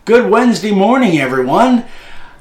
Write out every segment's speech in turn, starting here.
Good Wednesday morning, everyone.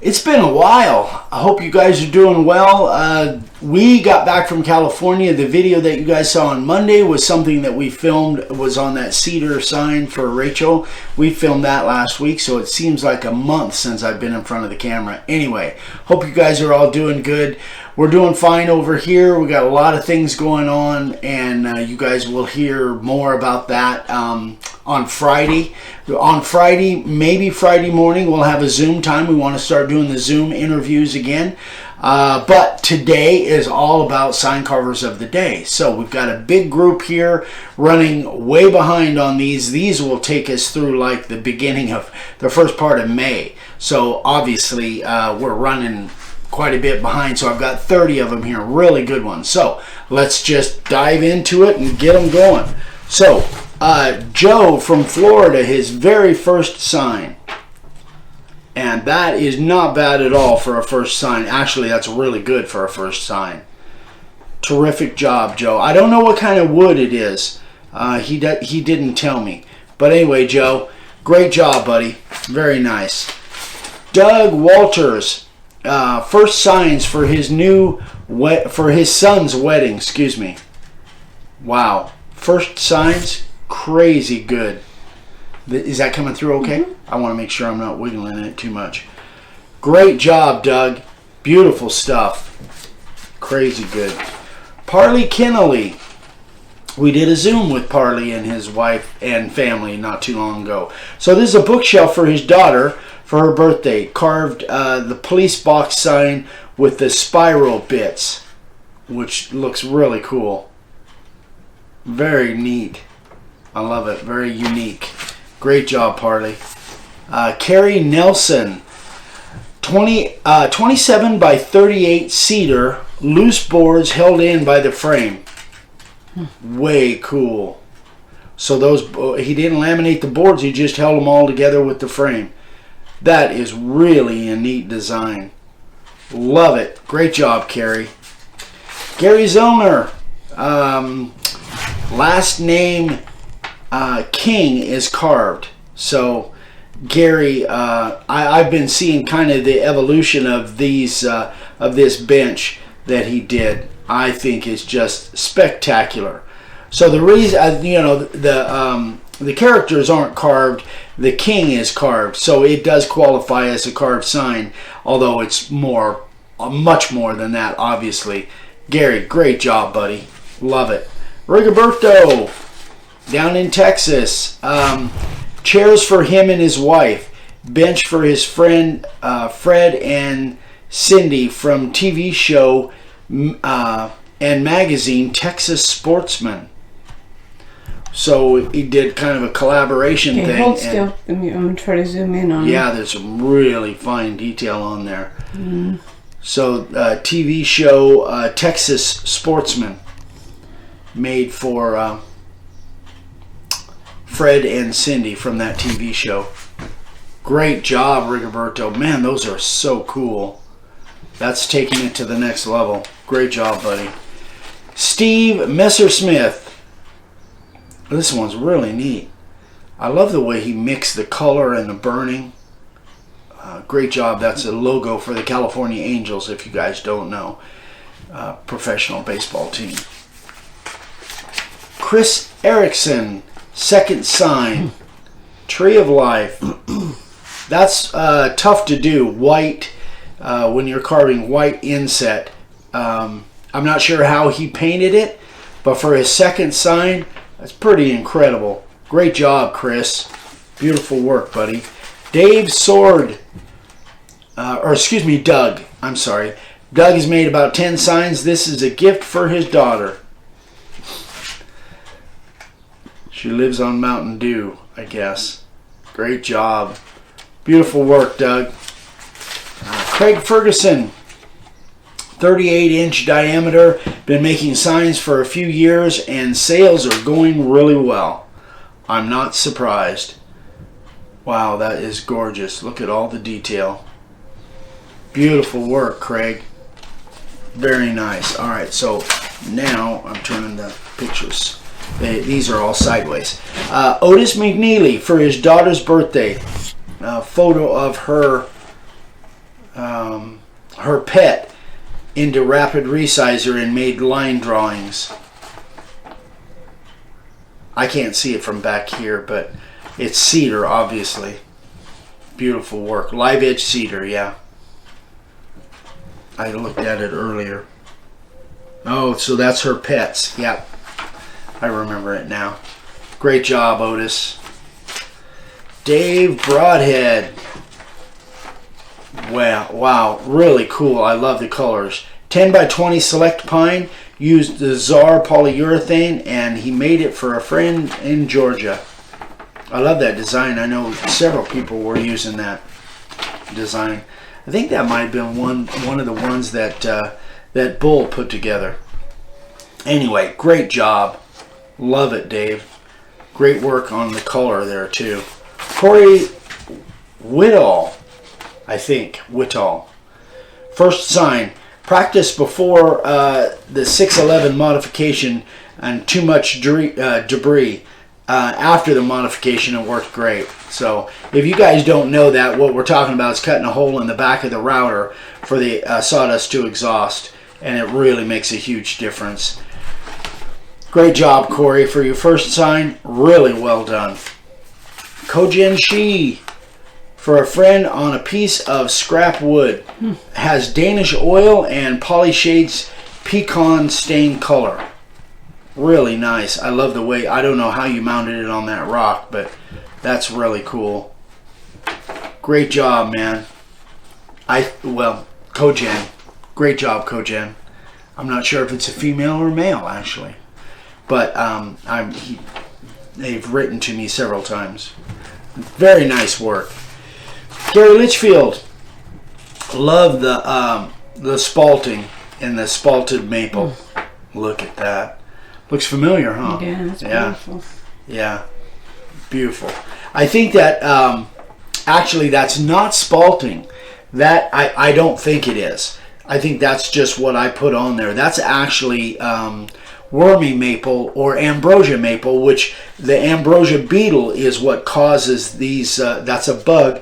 It's been a while. I hope you guys are doing well. We got back from California. The video that you guys saw on Monday was something that we filmed. It was on that cedar sign for Rachel. We filmed that last week, so it seems like a month since I've been in front of the camera. Anyway, hope you guys are all doing good. We're doing fine over here. We got a lot of things going on, and you guys will hear more about that on Friday. On Friday, maybe Friday morning, we'll have a Zoom time. We want to start doing the Zoom interviews again. But today is all about sign carvers of the day. So we've got a big group here running way behind on these. These will take us through like the beginning of the first part of May. So obviously we're running quite a bit behind. So I've got 30 of them here, really good ones. So let's just dive into it and get them going. So Joe from Florida, his very first sign. And that is not bad at all for a first sign. Actually, that's really good for a first sign. Terrific job, Joe. I don't know what kind of wood it is. He didn't tell me. But anyway, Joe, great job, buddy. Very nice. Doug Walters, first signs for his son's wedding. Excuse me. Wow. First signs, crazy good. Is that coming through okay? Mm-hmm. I want to make sure I'm not wiggling it too much. Great job, Doug. Beautiful stuff. Crazy good. Parley Kennelly. We did a Zoom with Parley and his wife and family not too long ago. So this is a bookshelf for his daughter for her birthday. Carved the police box sign with the spiral bits, which looks really cool. Very neat. I love it. Very unique. Great job, Parley. Carrie Nelson, 27 by 38 cedar, loose boards held in by the frame. Way cool. So those, he didn't laminate the boards, he just held them all together with the frame. That is really a neat design. Love it. Great job, Carrie. Gary Zellner, last name King is carved. So Gary, I've been seeing kind of the evolution of these of this bench that he did. I think is just spectacular. So the reason, the characters aren't carved. The king is carved, so it does qualify as a carved sign. Although it's much more than that, obviously. Gary, great job, buddy. Love it. Rigoberto, down in Texas. Chairs for him and his wife. Bench for his friend Fred and Cindy from TV show and magazine Texas Sportsman. So he did kind of a collaboration thing. Hold still. I'm going to try to zoom in on it. Yeah, there's some really fine detail on there. Mm. So TV show Texas Sportsman. Made for Fred and Cindy from that TV show. Great job, Rigoberto. Man, those are so cool. That's taking it to the next level. Great job, buddy. Steve Messersmith. This one's really neat. I love the way he mixed the color and the burning. Great job. That's a logo for the California Angels, if you guys don't know. Professional baseball team. Chris Erickson, second sign, Tree of Life. That's tough to do, white, when you're carving white inset. I'm not sure how he painted it, but for his second sign, that's pretty incredible. Great job, Chris. Beautiful work, buddy. Dave Sword, Doug. I'm sorry. Doug has made about 10 signs. This is a gift for his daughter. She lives on Mountain Dew, I guess. Great job. Beautiful work, Doug. Craig Ferguson, 38-inch diameter. Been making signs for a few years, and sales are going really well. I'm not surprised. Wow, that is gorgeous. Look at all the detail. Beautiful work, Craig. Very nice. All right, so now I'm turning the pictures. These are all sideways. Otis McNeely for his daughter's birthday. photo of her her pet into rapid resizer and made line drawings. I can't see it from back here, but it's cedar, obviously. Beautiful work. Live edge cedar, yeah. I looked at it earlier. Oh, so that's her pets. Yep. I remember it now. Great job, Otis. Dave Broadhead. Wow, really cool. I love the colors. 10 by 20 select pine. Used the Czar polyurethane, and he made it for a friend in Georgia. I love that design. I know several people were using that design. I think that might have been one of the ones that that Bull put together. Anyway, great job. Love it, Dave. Great work on the color there too. Corey Whittall, I think. Whittall. First sign. Practice before the 611 modification and too much debris. After the modification, it worked great. So if you guys don't know that, what we're talking about is cutting a hole in the back of the router for the sawdust to exhaust, and it really makes a huge difference. Great job, Corey, for your first sign. Really well done. Kojin Shi, for a friend on a piece of scrap wood. Has Danish oil and Polyshades pecan stained color. Really nice. I love the way, I don't know how you mounted it on that rock, but that's really cool. Great job, man. Kojin. Great job, Kojin. I'm not sure if it's a female or male, actually. But they've written to me several times. Very nice work. Gary Litchfield. Love the spalting and the spalted maple. Look at that. Looks familiar, huh? Yeah, it's beautiful. Yeah, beautiful. I think that actually that's not spalting. That I don't think it is. I think that's just what I put on there. That's actually wormy maple or ambrosia maple, which the ambrosia beetle is what causes these. That's a bug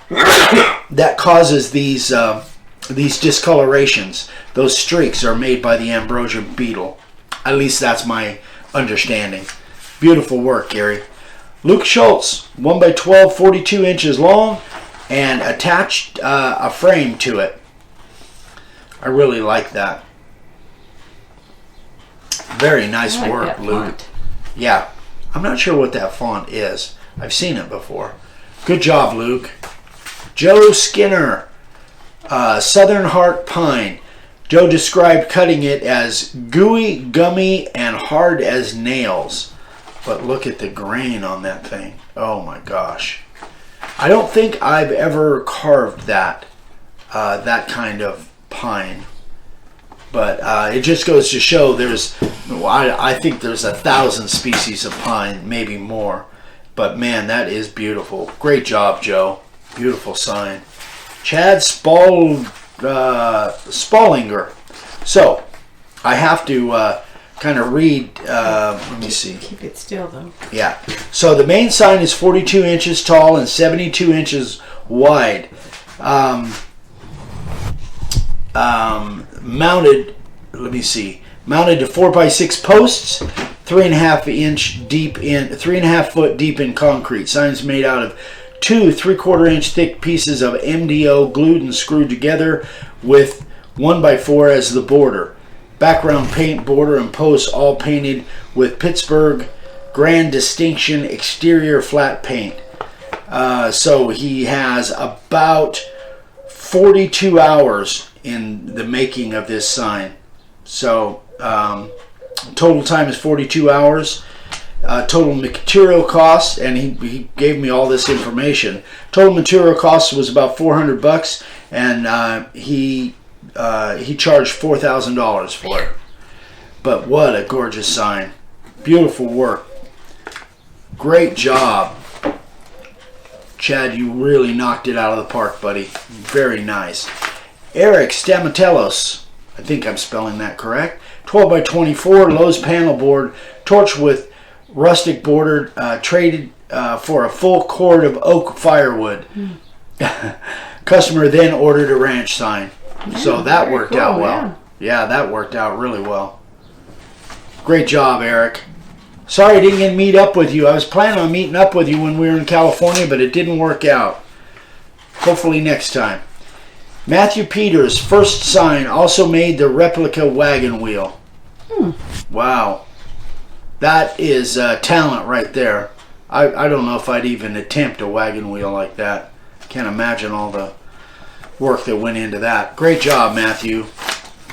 that causes these discolorations. Those streaks are made by the ambrosia beetle. At least that's my understanding. Beautiful work, Gary. Luke Schultz, 1x12, 42 inches long, and attached a frame to it. I really like that. Very nice work, Luke. Font. Yeah, I'm not sure what that font is. I've seen it before. Good job, Luke. Joe Skinner, Southern Heart Pine. Joe described cutting it as gooey, gummy, and hard as nails. But look at the grain on that thing. Oh my gosh. I don't think I've ever carved that kind of pine. But it just goes to show I think there's 1,000 species of pine, maybe more. But man, that is beautiful. Great job, Joe. Beautiful sign. Chad Spallinger. So, I have to kind of read, let me see. Keep it still, though. Yeah. So, the main sign is 42 inches tall and 72 inches wide. Mounted, let me see. Mounted to 4x6 posts, 3.5 foot deep in concrete. Sign's made out of 2 3/4 inch thick pieces of MDO glued and screwed together with 1x4 as the border. Background paint, border, and posts all painted with Pittsburgh Grand Distinction exterior flat paint. So he has about 42 hours in the making of this sign. So total time is 42 hours. Total material cost, and he gave me all this information. Total material cost was about $400, and he charged $4,000 for it. But what a gorgeous sign! Beautiful work. Great job, Chad. You really knocked it out of the park, buddy. Very nice. Eric Stamatelos, I think I'm spelling that correct. 12x24 Lowe's panel board, torch with rustic border, traded for a full cord of oak firewood. Customer then ordered a ranch sign. Yeah, so that worked cool, out well. Yeah, that worked out really well. Great job, Eric. Sorry I didn't get to meet up with you. I was planning on meeting up with you when we were in California, but it didn't work out. Hopefully next time. Matthew Peters, first sign, also made the replica wagon wheel. Wow. That is talent right there. I don't know if I'd even attempt a wagon wheel like that. Can't imagine all the work that went into that. Great job, Matthew.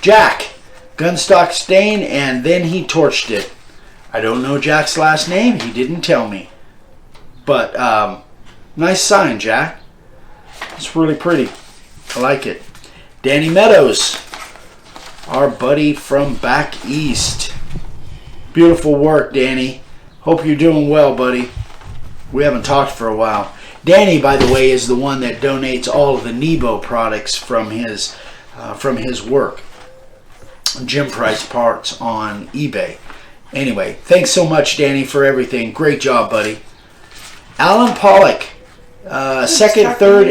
Jack, gunstock stain, and then he torched it. I don't know Jack's last name. He didn't tell me. But nice sign, Jack. It's really pretty. I like it. Danny Meadows, our buddy from back east. Beautiful work, Danny. Hope you're doing well, buddy. We haven't talked for a while. Danny, by the way, is the one that donates all of the Nebo products from his work. Gym Price parts on eBay. Anyway, thanks so much, Danny, for everything. Great job, buddy. Alan Pollock, second, third,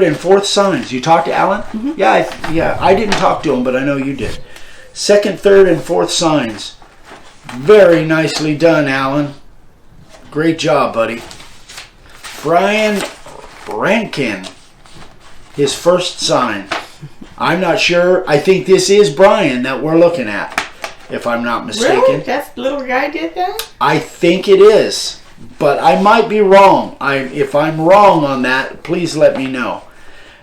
and fourth signs. You talked to Alan? Mm-hmm. Yeah. I didn't talk to him, but I know you did. Second, third, and fourth signs. Very nicely done, Alan. Great job, buddy. Brian Rankin, his first sign. I'm not sure. I think this is Brian that we're looking at, if I'm not mistaken. Really? That little guy did that? I think it is, but I might be wrong. If I'm wrong on that, please let me know.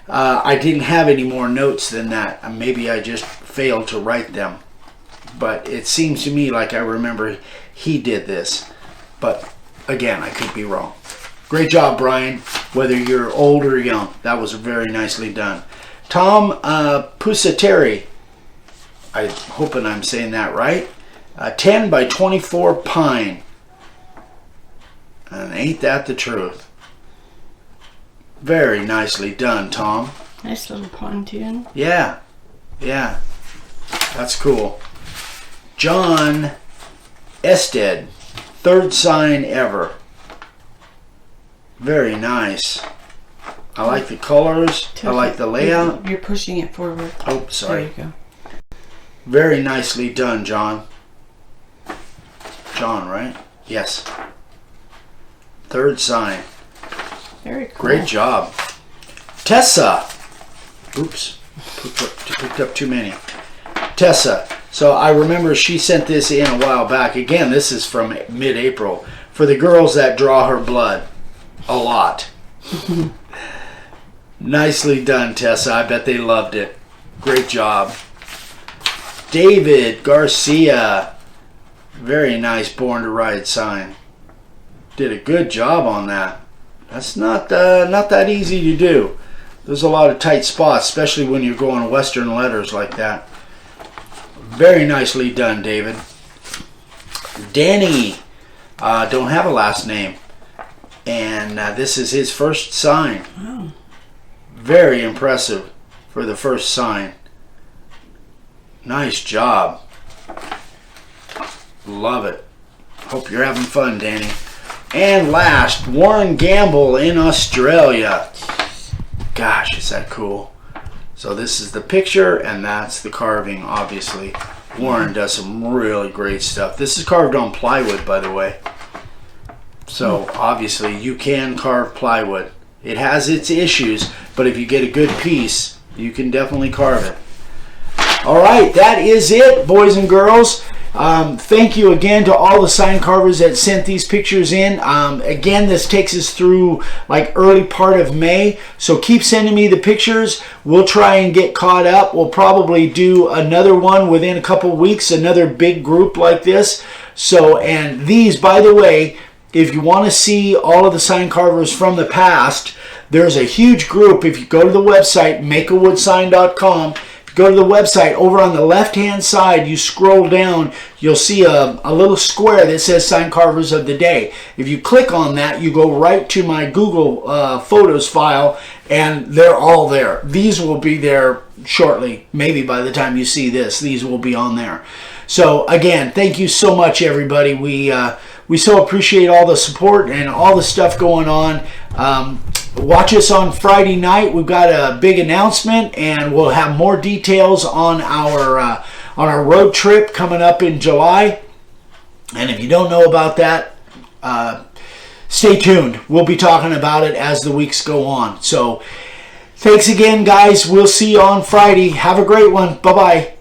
I didn't have any more notes than that. Maybe I just failed to write them. But it seems to me like I remember he did this. But again, I could be wrong. Great job, Brian, whether you're old or young. That was very nicely done. Tom Pusateri, I'm hoping I'm saying that right. 10 by 24 pine. And ain't that the truth? Very nicely done, Tom. Nice little pontoon. Yeah. That's cool. John Ested, third sign ever. Very nice. I like the colors. I like the layout. You're pushing it forward. Oh, sorry. There you go. Very nicely done, John. John, right? Yes. Third sign. Very cool. Great job. Tessa. Oops. Picked up too many. Tessa. So I remember she sent this in a while back. Again, this is from mid-April. For the girls that draw her blood. A lot. Nicely done, Tessa. I bet they loved it. Great job. David Garcia. Very nice Born to Ride sign. Did a good job on that. That's not that easy to do. There's a lot of tight spots, especially when you're going Western letters like that. Very nicely done, David. Danny. Don't have a last name. And this is his first sign. Wow. Very impressive for the first sign. Nice job. Love it. Hope you're having fun, Danny. And last, Warren Gamble in Australia. Gosh, is that cool. So this is the picture, and that's the carving, obviously. Warren does some really great stuff. This is carved on plywood, by the way. So obviously you can carve plywood. It has its issues, but if you get a good piece, you can definitely carve it. All right, that is it, boys and girls. Thank you again to all the sign carvers that sent these pictures in. Again, this takes us through like early part of May, so keep sending me the pictures. We'll try and get caught up. We'll probably do another one within a couple weeks, another big group like this. So, and these, by the way, if you want to see all of the sign carvers from the past, there's a huge group. If you go to the website, makeawoodsign.com, go to the website, over on the left-hand side, you scroll down, you'll see a little square that says Sign Carvers of the Day. If you click on that, you go right to my Google Photos file, and they're all there. These will be there shortly. Maybe by the time you see this, these will be on there. So again, thank you so much, everybody. We so appreciate all the support and all the stuff going on. Watch us on Friday night. We've got a big announcement, and we'll have more details on our road trip coming up in July. And if you don't know about that, stay tuned. We'll be talking about it as the weeks go on. So thanks again, guys. We'll see you on Friday. Have a great one. Bye-bye.